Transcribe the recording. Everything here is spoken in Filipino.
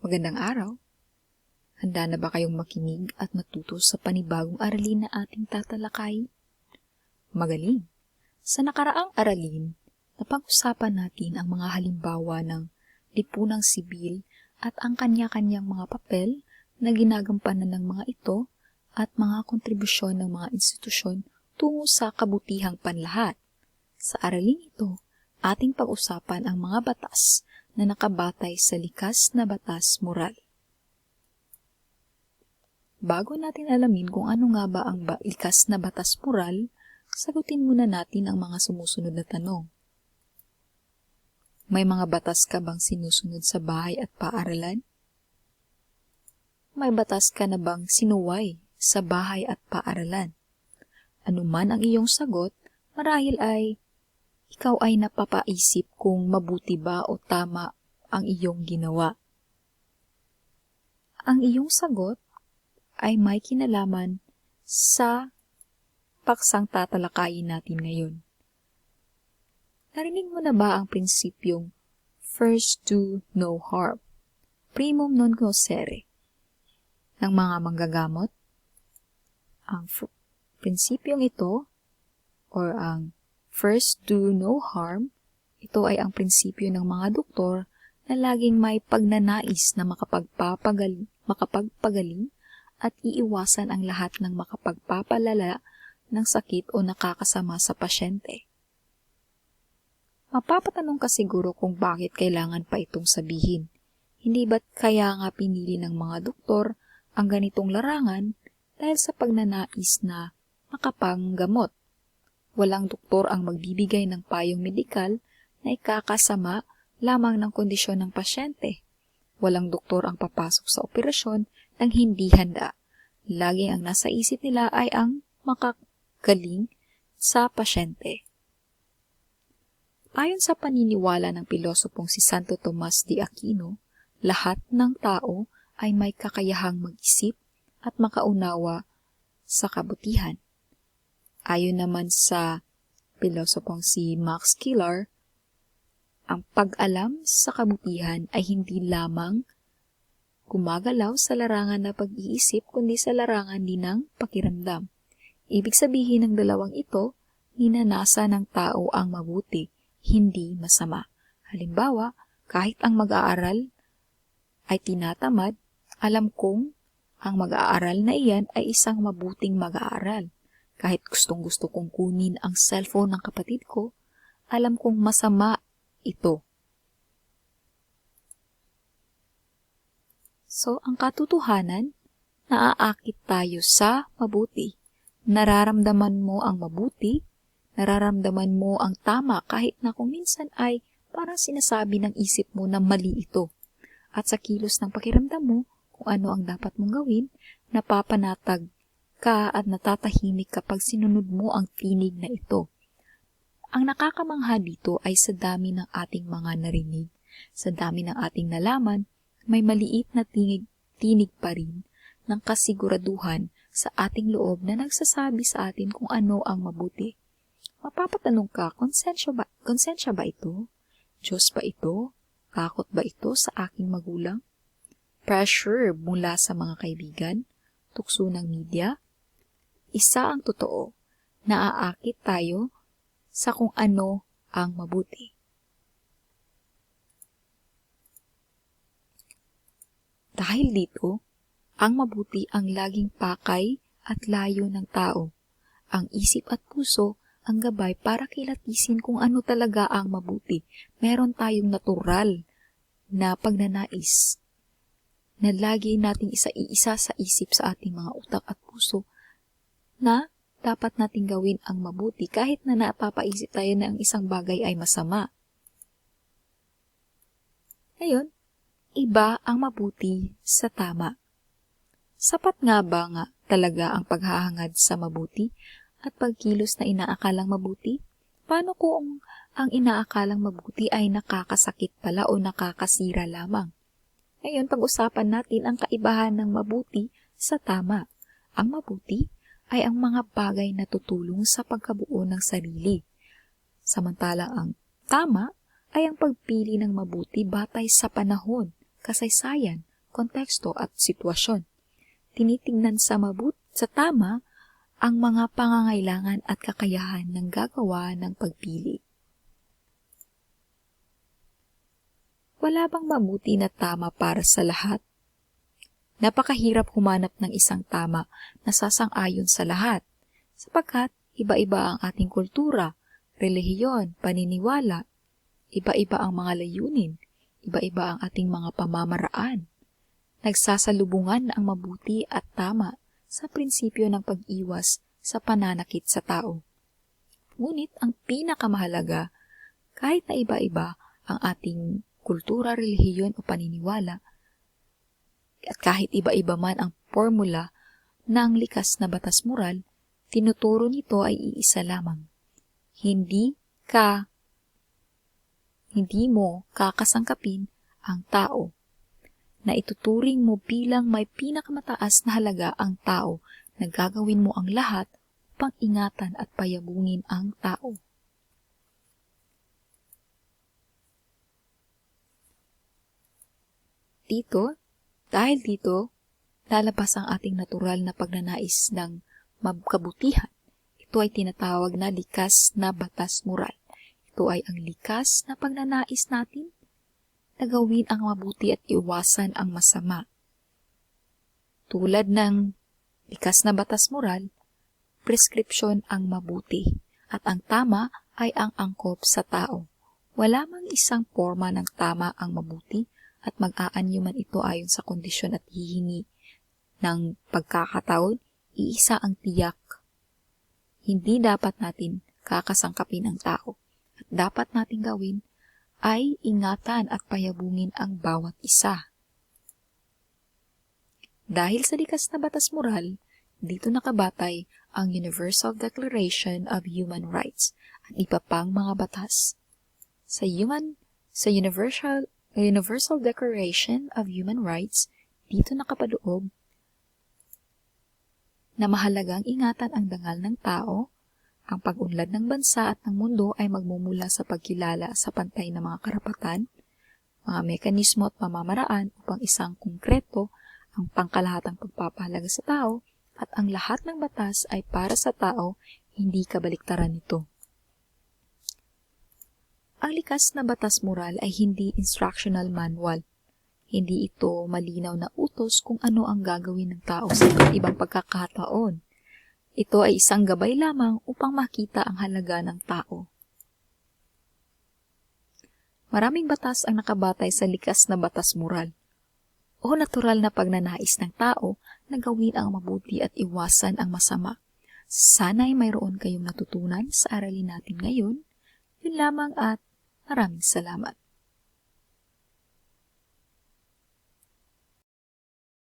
Magandang araw! Handa na ba kayong makinig at matuto sa panibagong aralin na ating tatalakayin? Magaling! Sa nakaraang aralin, napag-usapan natin ang mga halimbawa ng lipunang sibil at ang kanya-kanyang mga papel na ginagampanan ng mga ito at mga kontribusyon ng mga institusyon tungo sa kabutihang panlahat. Sa aralin ito, ating pag-usapan ang mga batas na nakabatay sa likas na batas moral. Bago natin alamin kung ano nga ba ang likas na batas moral, sagutin muna natin ang mga sumusunod na tanong. May mga batas ka bang sinusunod sa bahay at paaralan? May batas ka na bang sinuway sa bahay at paaralan? Ano man ang iyong sagot, marahil ay ikaw ay napapaisip kung mabuti ba o tama ang iyong ginawa. Ang iyong sagot ay may kinalaman sa paksang tatalakayin natin ngayon. Narinig mo na ba ang prinsipyong first do no harm, primum non nocere, ng mga manggagamot? Ang prinsipyong ito, or ang first do no harm, ito ay ang prinsipyo ng mga doktor na laging may pagnanais na makapagpagaling at iiwasan ang lahat ng makapagpapalala ng sakit o nakakasama sa pasyente. Mapapatanong ka siguro kung bakit kailangan pa itong sabihin. Hindi ba't kaya nga pinili ng mga doktor ang ganitong larangan dahil sa pagnanais na makapanggamot? Walang doktor ang magbibigay ng payong medikal na ikakasama lamang ng kondisyon ng pasyente. Walang doktor ang papasok sa operasyon nang hindi handa. Laging ang nasa isip nila ay ang makagaling sa pasyente. Ayon sa paniniwala ng pilosopong si Santo Tomas de Aquino, lahat ng tao ay may kakayahang mag-isip at makaunawa sa kabutihan. Ayon naman sa pilosopong si Max Killer, ang pag-alam sa kabutihan ay hindi lamang gumagalaw sa larangan na pag-iisip kundi sa larangan din ng pakiramdam. Ibig sabihin ng dalawang ito, ninanasa ng tao ang mabuti, hindi masama. Halimbawa, kahit ang mag-aaral ay tinatamad, alam kong ang mag-aaral na iyan ay isang mabuting mag-aaral. Kahit gustong-gusto kong kunin ang cellphone ng kapatid ko, alam kong masama ito. So, ang katotohanan, naaakit tayo sa mabuti. Nararamdaman mo ang mabuti, nararamdaman mo ang tama kahit na kung minsan ay parang sinasabi ng isip mo na mali ito. At sa kilos ng pakiramdam mo, kung ano ang dapat mong gawin, napapanatag ka at natatahimik kapag sinunod mo ang tinig na ito. Ang nakakamangha dito ay sa dami ng ating mga narinig, sa dami ng ating nalaman, may maliit na tinig pa rin ng kasiguraduhan sa ating loob na nagsasabi sa atin kung ano ang mabuti. Mapapatanong ka, konsensya ba ito? Diyos ba ito? Takot ba ito sa aking magulang? Pressure mula sa mga kaibigan? Tukso ng media? Isa ang totoo, naaakit tayo sa kung ano ang mabuti. Dahil dito, ang mabuti ang laging pakay at layo ng tao. Ang isip at puso ang gabay para kilatisin kung ano talaga ang mabuti. Meron tayong natural na pagnanais na lagi nating isa-iisa sa isip sa ating mga utak at puso na dapat nating gawin ang mabuti kahit na napapaisip tayo na ang isang bagay ay masama. Ngayon, iba ang mabuti sa tama. Sapat nga ba talaga ang paghahangad sa mabuti at pagkilos na inaakalang mabuti? Paano kung ang inaakalang mabuti ay nakakasakit pala o nakakasira lamang? Ngayon, pag-usapan natin ang kaibahan ng mabuti sa tama. Ang mabuti ay ang mga bagay na tutulong sa pagkabuo ng sarili. Samantalang ang tama ay ang pagpili ng mabuti batay sa panahon, kasaysayan, konteksto at sitwasyon. Tinitingnan sa tama ang mga pangangailangan at kakayahan ng gagawa ng pagpili. Wala bang mabuti na tama para sa lahat? Napakahirap humanap ng isang tama na sasang-ayon sa lahat, sapagkat iba-iba ang ating kultura, relihiyon, paniniwala, iba-iba ang mga layunin, iba-iba ang ating mga pamamaraan. Nagsasalubungan ang mabuti at tama sa prinsipyo ng pag-iwas sa pananakit sa tao. Ngunit ang pinakamahalaga, kahit na iba-iba ang ating kultura, relihiyon o paniniwala, at kahit iba-iba man ang formula ng likas na batas moral, tinuturo nito ay iisa lamang. Hindi mo kakasangkapin ang tao, na ituturing mo bilang may pinakamataas na halaga ang tao, na gagawin mo ang lahat upang ingatan at payabungin ang tao. Dahil dito, lalabas ang ating natural na pagnanais ng kabutihan. Ito ay tinatawag na likas na batas moral. Ito ay ang likas na pagnanais natin na gawin ang mabuti at iwasan ang masama. Tulad ng likas na batas moral, preskripsyon ang mabuti at ang tama ay ang angkop sa tao. Wala mang isang forma ng tama ang mabuti at mag-aanyuman ito ayon sa kondisyon at hihingi ng pagkakataon, iisa ang tiyak. Hindi dapat natin kakasangkapin ang tao at dapat natin gawin ay ingatan at payabungin ang bawat isa. Dahil sa likas na batas moral, dito nakabatay ang Universal Declaration of Human Rights at iba pang mga batas. Sa Universal Declaration of Human Rights, dito nakapaloob na mahalagang ingatan ang dangal ng tao, ang pag-unlad ng bansa at ng mundo ay magmumula sa pagkilala sa pantay na mga karapatan, mga mekanismo at pamamaraan upang isang konkreto ang pangkalahatang pagpapahalaga sa tao at ang lahat ng batas ay para sa tao, hindi kabaliktaran nito. Ang likas na batas moral ay hindi instructional manual. Hindi ito malinaw na utos kung ano ang gagawin ng tao sa iba't ibang pagkakataon. Ito ay isang gabay lamang upang makita ang halaga ng tao. Maraming batas ang nakabatay sa likas na batas moral o natural na pagnanais ng tao na gawin ang mabuti at iwasan ang masama. Sana'y mayroon kayong natutunan sa aralin natin ngayon. Yun lamang at maraming salamat.